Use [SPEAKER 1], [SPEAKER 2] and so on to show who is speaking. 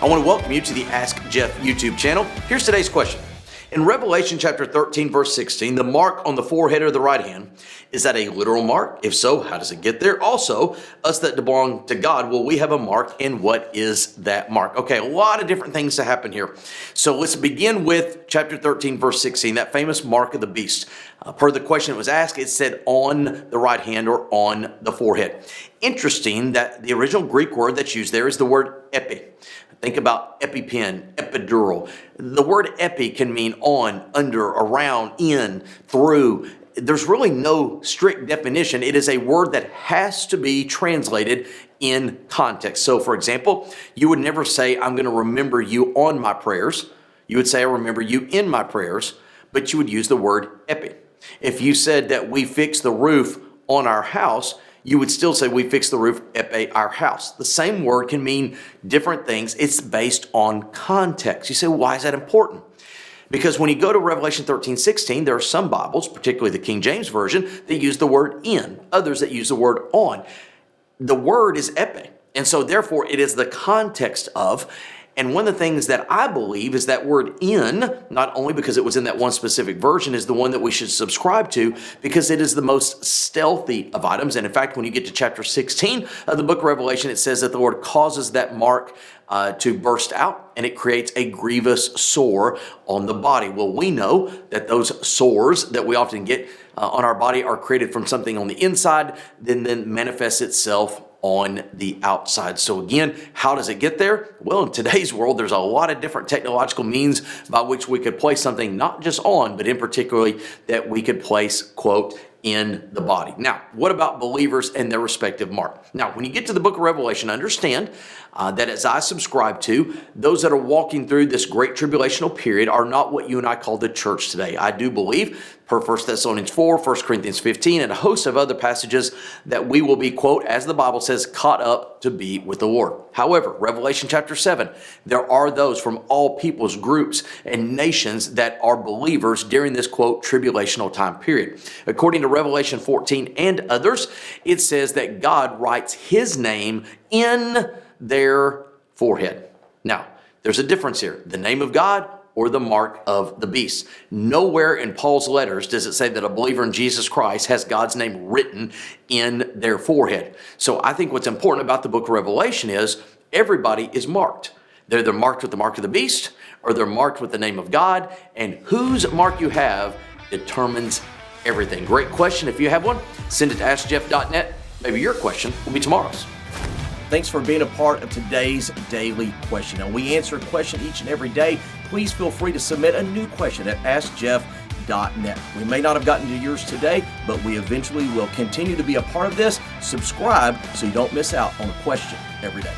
[SPEAKER 1] I want to welcome you to the Ask Jeff YouTube channel. Here's today's question. In Revelation chapter 13, verse 16, the mark on the forehead or the right hand, is that a literal mark? If so, how does it get there? Also, us that belong to God, will we have a mark, and what is that mark? Okay, a lot of different things to happen here. So let's begin with chapter 13, verse 16, that famous mark of the beast. Per the question that was asked, it said on the right hand or on the forehead. Interesting that the original Greek word that's used there is the word epi. Think about EpiPen, epidural. The word epi can mean on, under, around, in, through. There's really no strict definition. It is a word that has to be translated in context. So, for example, you would never say, I'm going to remember you on my prayers. You would say, I remember you in my prayers, but you would use the word epi. If you said that we fixed the roof on our house, you would still say we fixed the roof at our house. The same word can mean different things. It's based on context. You say, well, why is that important? Because when you go to Revelation 13, 16, there are some Bibles, particularly the King James Version, that use the word in, others that use the word on. The word is epi, and so therefore it is the context of. And one of the things that I believe is that word in, not only because it was in that one specific version, is the one that we should subscribe to because it is the most stealthy of items. And in fact, when you get to chapter 16 of the book of Revelation, it says that the Lord causes that mark to burst out and it creates a grievous sore on the body. Well, we know that those sores that we often get on our body are created from something on the inside, then manifests itself on the outside. So again, how does it get there? Well, in today's world, there's a lot of different technological means by which we could place something not just on, but in particularly that we could place, quote, in the body. Now, what about believers and their respective mark? Now, when you get to the book of Revelation, understand that as I subscribe to, those that are walking through this great tribulational period are not what you and I call the church today. I do believe, per 1 Thessalonians 4, 1 Corinthians 15, and a host of other passages, that we will be, quote, as the Bible says, caught up to be with the Lord. However, Revelation chapter 7, there are those from all peoples, groups, and nations that are believers during this, quote, tribulational time period. According to Revelation 14 and others, it says that God writes his name in their forehead. Now, there's a difference here. The name of God or the mark of the beast. Nowhere in Paul's letters does it say that a believer in Jesus Christ has God's name written in their forehead. So I think what's important about the book of Revelation is everybody is marked. They're either marked with the mark of the beast or they're marked with the name of God, and whose mark you have determines everything. Great question. If you have one, send it to AskJeff.net. Maybe your question will be tomorrow's. Thanks for being a part of today's daily question. Now, we answer a question each and every day. Please feel free to submit a new question at AskJeff.net. We may not have gotten to yours today, but we eventually will continue to be a part of this. Subscribe so you don't miss out on a question every day.